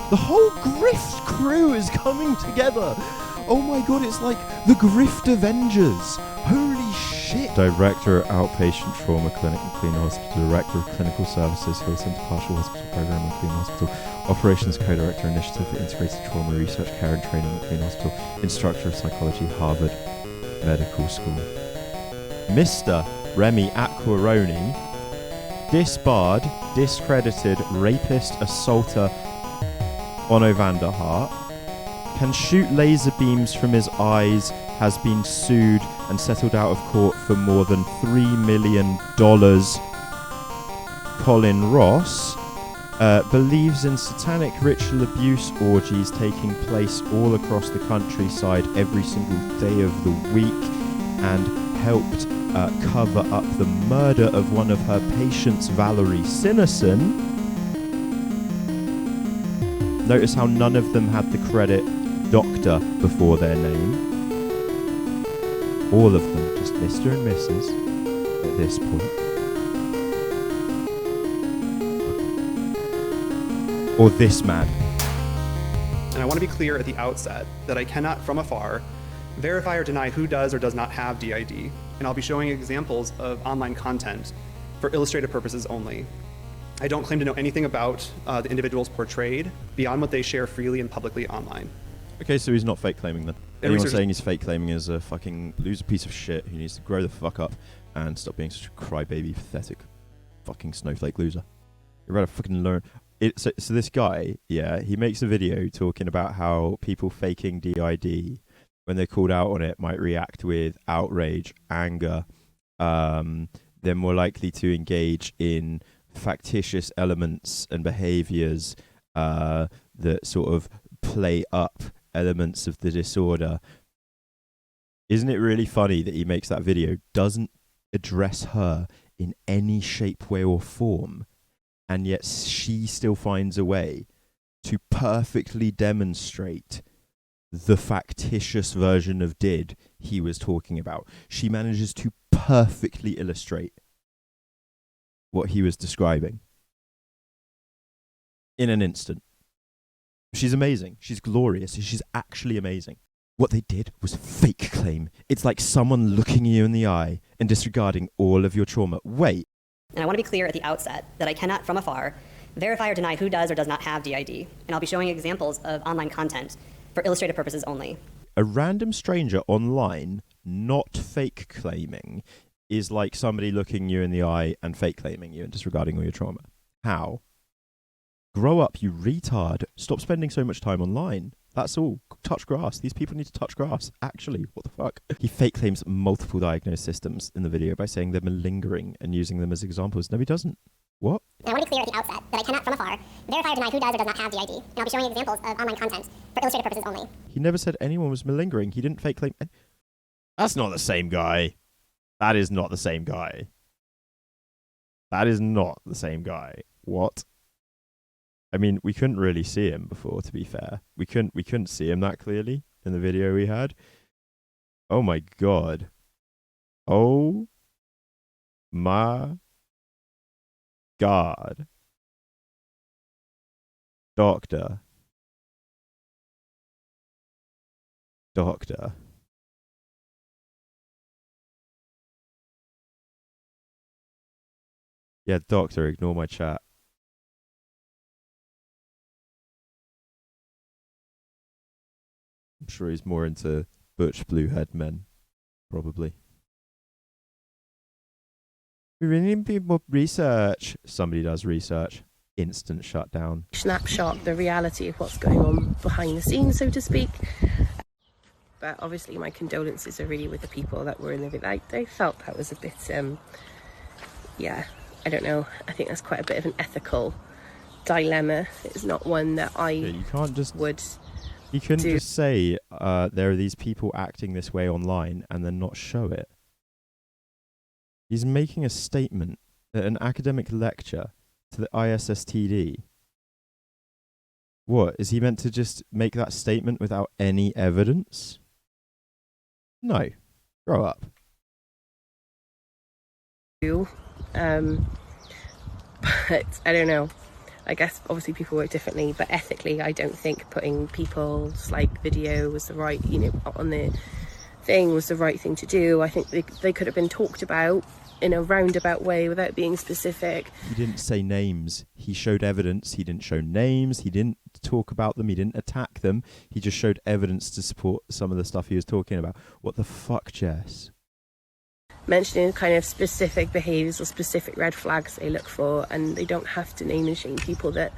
The whole Grift crew is coming together. Oh my god, it's like the Grift Avengers. Holy shit. Director, Outpatient Trauma Clinic, McLean Hospital. Director of Clinical Services, Hill Centre Partial Hospital Program, McLean Hospital. Operations Co-Director, Initiative for Integrated Trauma Research, Care and Training, McLean Hospital. Instructor of Psychology, Harvard Medical School. Mr. Remy Aquaroni, disbarred, discredited, rapist, assaulter, Onno van der Hart, can shoot laser beams from his eyes, has been sued and settled out of court for more than $3 million. Colin Ross believes in satanic ritual abuse orgies taking place all across the countryside every single day of the week, and helped cover up the murder of one of her patients, Valerie Sinnerson. Notice how none of them had the credit Doctor before their name. All of them, just Mr. and Mrs. at this point. Or this man. And I want to be clear at the outset that I cannot, from afar, verify or deny who does or does not have DID, and I'll be showing examples of online content for illustrative purposes only. I don't claim to know anything about the individuals portrayed beyond what they share freely and publicly online. Okay, so he's not fake claiming then. Anyone saying he's fake claiming is a fucking loser piece of shit who needs to grow the fuck up and stop being such a crybaby, pathetic, fucking snowflake loser. You better fucking learn. So this guy, yeah, he makes a video talking about how people faking DID, when they're called out on it, might react with outrage, anger. They're more likely to engage in factitious elements and behaviors that sort of play up elements of the disorder. Isn't it really funny that he makes that video, doesn't address her in any shape, way or form, and yet she still finds a way to perfectly demonstrate the factitious version of did he was talking about. She manages to perfectly illustrate what he was describing in an instant. She's amazing. She's glorious. She's actually amazing. What they did was fake claim. It's like someone looking you in the eye and disregarding all of your trauma. Wait. And I want to be clear at the outset that I cannot, from afar, verify or deny who does or does not have DID, and I'll be showing examples of online content for illustrative purposes only. A random stranger online not fake claiming is like somebody looking you in the eye and fake claiming you and disregarding all your trauma. How? Grow up, you retard. Stop spending so much time online. That's all. Touch grass. These people need to touch grass. Actually, what the fuck? He fake claims multiple diagnosed systems in the video by saying they're malingering and using them as examples. No, he doesn't. What? And I want to be clear at the outset that I cannot, from afar, verify or deny who does or does not have DID, and I'll be showing examples of online content for illustrative purposes only. He never said anyone was malingering. He didn't fake claim. That's not the same guy. That is not the same guy. That is not the same guy. What? I mean, we couldn't really see him before, to be fair. We couldn't see him that clearly in the video we had. Oh my god. Oh my god. Doctor. Yeah, doctor, ignore my chat. I'm sure he's more into butch blue-haired men, probably. We really need more research. Somebody does research. Instant shutdown. Snapshot the reality of what's going on behind the scenes, so to speak. But obviously my condolences are really with the people that were in the video. I felt that was a bit, yeah, I don't know. I think that's quite a bit of an ethical dilemma. It's not one that you can't just would... You couldn't just say there are these people acting this way online and then not show it. He's making a statement at an academic lecture to the ISSTD. What, is he meant to just make that statement without any evidence? No. Grow up. But I don't know. I guess obviously people work differently, but ethically I don't think putting people's like video was the right, on the thing was the right thing to do. I think they could have been talked about in a roundabout way without being specific. He didn't say names. He showed evidence. He didn't show names. He didn't talk about them. He didn't attack them. He just showed evidence to support some of the stuff he was talking about. What the fuck, Jess? Mentioning kind of specific behaviours or specific red flags they look for, and they don't have to name and shame people that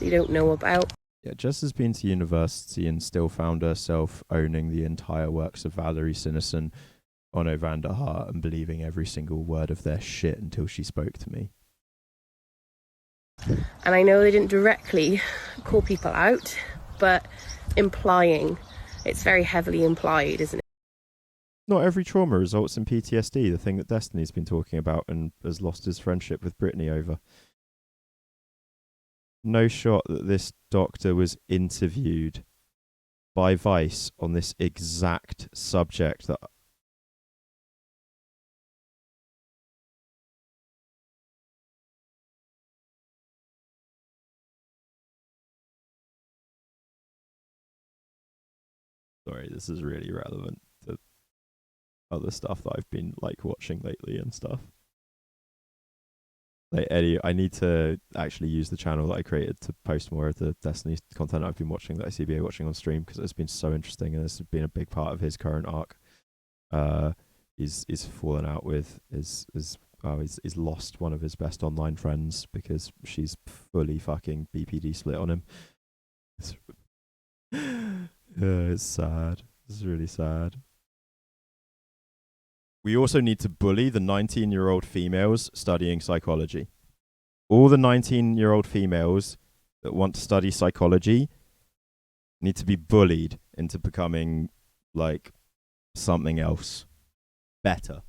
they don't know about. Yeah, Jess has been to university and still found herself owning the entire works of Valerie Sinison, Onno van der Hart, and believing every single word of their shit until she spoke to me. And I know they didn't directly call people out, but implying, it's very heavily implied, isn't it? Not every trauma results in PTSD, the thing that Destiny's been talking about and has lost his friendship with Brittany over. No shot that this doctor was interviewed by Vice on this exact subject that... Sorry, this is really relevant to other stuff that I've been like watching lately and stuff. Like Eddie, I need to actually use the channel that I created to post more of the Destiny content I've been watching, that ICBA watching on stream, because it's been so interesting and this has been a big part of his current arc. He's fallen out with he's lost one of his best online friends because she's fully fucking BPD split on him. It's sad. It's really sad. We also need to bully the 19-year-old females studying psychology. All the 19-year-old females that want to study psychology need to be bullied into becoming like something else better.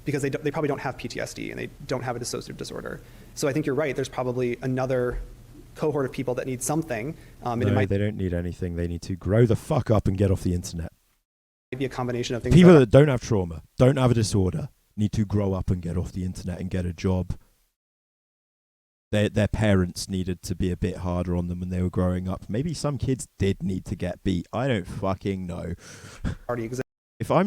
Because they probably don't have PTSD and they don't have a dissociative disorder. So I think you're right. There's probably another cohort of people that need something. No, they don't need anything. They need to grow the fuck up and get off the internet. Be a combination of things. People that don't have trauma, don't have a disorder, need to grow up and get off the internet and get a job. Their parents needed to be a bit harder on them when they were growing up. Maybe some kids did need to get beat. I don't fucking know. If I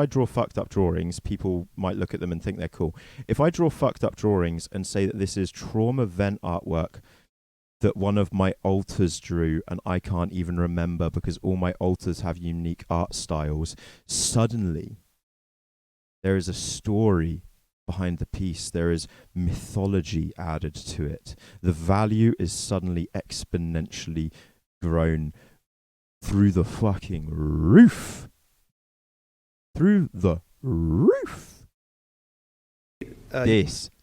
draw fucked up drawings, people might look at them and think they're cool. If I draw fucked up drawings and say that this is trauma vent artwork that one of my alters drew and I can't even remember because all my alters have unique art styles, suddenly there is a story behind the piece. There is mythology added to it. The value is suddenly exponentially grown through the fucking roof. Through the roof.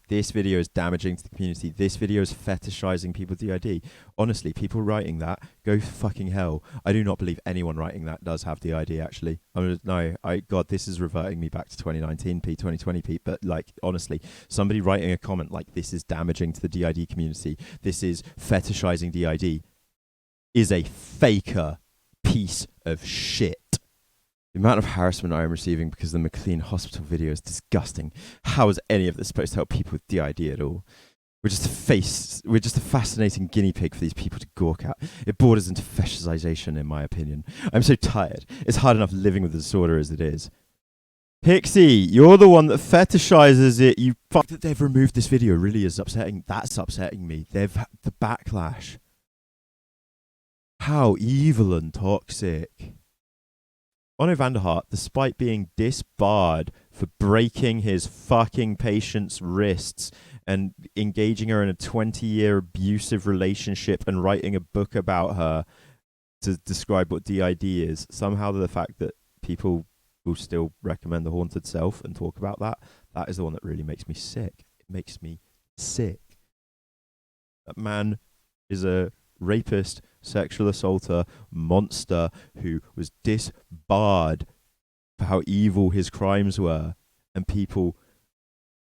This video is damaging to the community. This video is fetishizing people's DID. Honestly, people writing that, go fucking hell. I do not believe anyone writing that does have DID, actually. God, this is reverting me back to 2019, Pete, 2020, Pete. But, like, honestly, somebody writing a comment like, this is damaging to the DID community, this is fetishizing DID, is a faker piece of shit. The amount of harassment I am receiving because of the McLean Hospital video is disgusting. How is any of this supposed to help people with DID at all? We're just a fascinating guinea pig for these people to gawk at. It borders into fetishization, in my opinion. I'm so tired. It's hard enough living with the disorder as it is. Pixie, you're the one that fetishizes it. You fuck that they've removed this video really is upsetting. That's upsetting me. They've had the backlash. How evil and toxic. Onno van der Hart, despite being disbarred for breaking his fucking patient's wrists and engaging her in a 20-year abusive relationship and writing a book about her to describe what DID is, somehow the fact that people will still recommend The Haunted Self and talk about that, that is the one that really makes me sick. It makes me sick. That man is a rapist, sexual assaulter, monster who was disbarred for how evil his crimes were, and people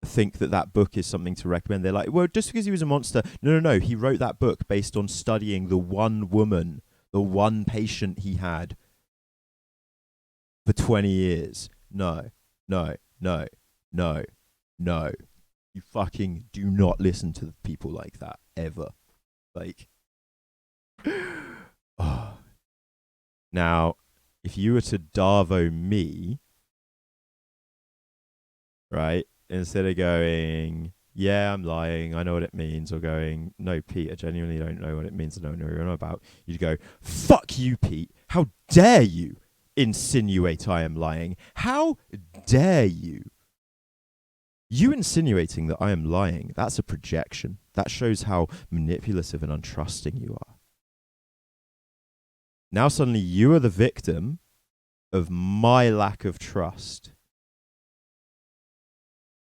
think that that book is something to recommend. They're like, well, just because he was a monster. No, he wrote that book based on studying the one woman, the one patient he had for 20 years. No. You fucking do not listen to people like that ever. Like, oh. Now, if you were to Darvo me, right, instead of going, yeah, I'm lying, I know what it means, or going, no, Pete, I genuinely don't know what it means, I don't know what you're on about, you'd go, fuck you, Pete, how dare you insinuate I am lying? How dare you? You insinuating that I am lying, that's a projection. That shows how manipulative and untrusting you are. Now suddenly you are the victim of my lack of trust.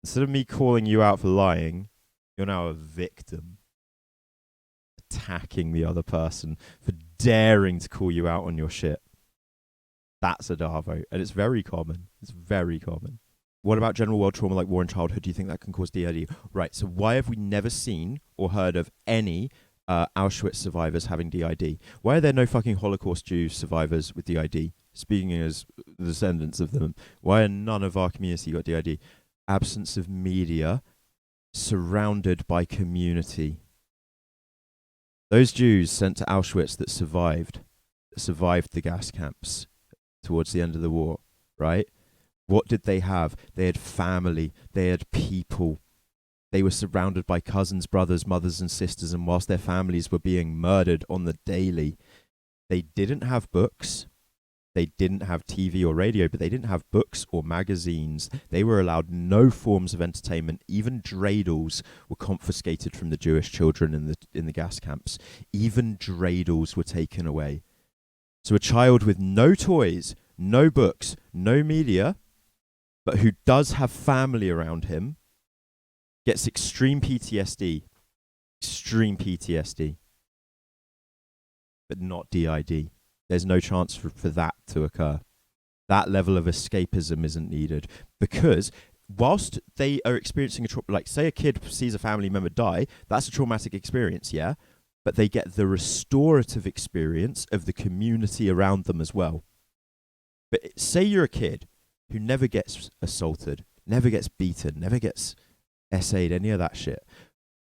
Instead of me calling you out for lying, you're now a victim. Attacking the other person for daring to call you out on your shit. That's a Darvo, and it's very common. It's very common. What about general world trauma like war in childhood? Do you think that can cause DID? Right, so why have we never seen or heard of any Auschwitz survivors having DID? Why are there no fucking Holocaust Jew survivors with DID? Speaking as the descendants of them, why are none of our community got DID? Absence of media, surrounded by community. Those Jews sent to Auschwitz that survived the gas camps towards the end of the war, right? What did they have? They had family, they had people. They were surrounded by cousins, brothers, mothers, and sisters, and whilst their families were being murdered on the daily, they didn't have books, they didn't have TV or radio, but they didn't have books or magazines. They were allowed no forms of entertainment. Even dreidels were confiscated from the Jewish children in the gas camps. Even dreidels were taken away. So a child with no toys, no books, no media, but who does have family around him, gets extreme PTSD, but not DID. There's no chance for that to occur. That level of escapism isn't needed, because whilst they are experiencing a trauma, like say a kid sees a family member die, that's a traumatic experience, yeah? But they get the restorative experience of the community around them as well. But say you're a kid who never gets assaulted, never gets beaten, never gets essayed, any of that shit,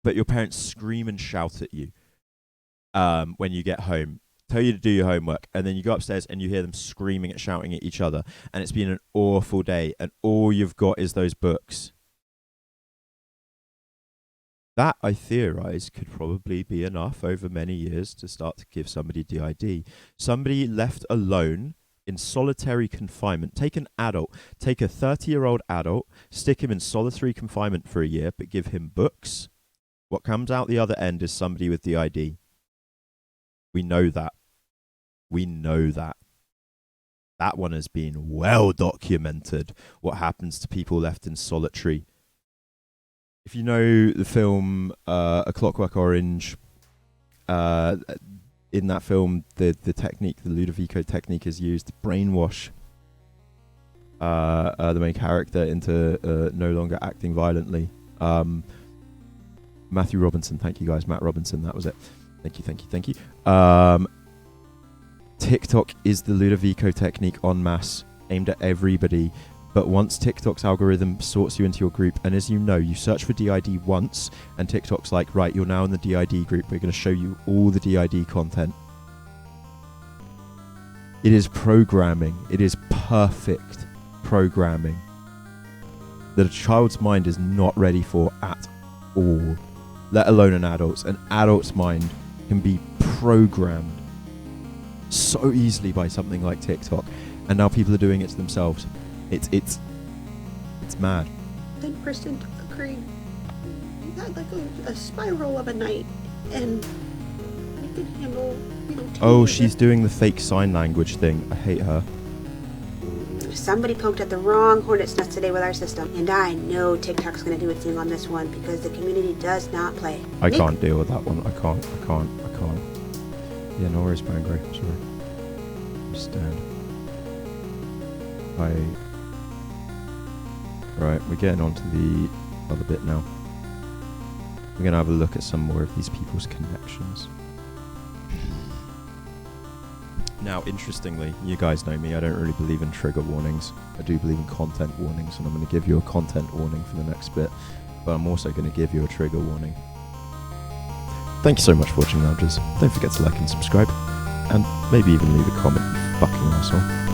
but your parents scream and shout at you when you get home, tell you to do your homework, and then you go upstairs and you hear them screaming and shouting at each other, and it's been an awful day, and all you've got is those books. That, I theorize, could probably be enough over many years to start to give somebody DID. Somebody left alone in solitary confinement. Take an adult, take a 30-year-old adult, stick him in solitary confinement for a year, but give him books. What comes out the other end is somebody with DID. We know that. We know that. That one has been well documented, what happens to people left in solitary. If you know the film A Clockwork Orange, in that film, the technique, the Ludovico technique is used to brainwash the main character into no longer acting violently. Matthew Robinson, thank you guys. Matt Robinson, that was it. Thank you. TikTok is the Ludovico technique en masse, aimed at everybody. But once TikTok's algorithm sorts you into your group, and as you know, you search for DID once, and TikTok's like, right, you're now in the DID group, we're going to show you all the DID content. It is programming. It is perfect programming that a child's mind is not ready for at all, let alone an adult's. An adult's mind can be programmed so easily by something like TikTok, and now people are doing it to themselves. It's mad. 10% agree. You had like a spiral of a night, and we could handle, Oh, she's doing the fake sign language thing. I hate her. Somebody poked at the wrong hornet's nest today with our system, and I know TikTok's going to do its thing on this one because the community does not play. I can't deal with that one. I can't. Yeah, no worries, Bangro. Sorry. Understand. Right, we're getting on to the other bit now. We're going to have a look at some more of these people's connections. Now, interestingly, you guys know me, I don't really believe in trigger warnings. I do believe in content warnings, and I'm going to give you a content warning for the next bit. but I'm also going to give you a trigger warning. Thank you so much for watching, Loungers. Don't forget to like and subscribe, and maybe even leave a comment, you fucking asshole.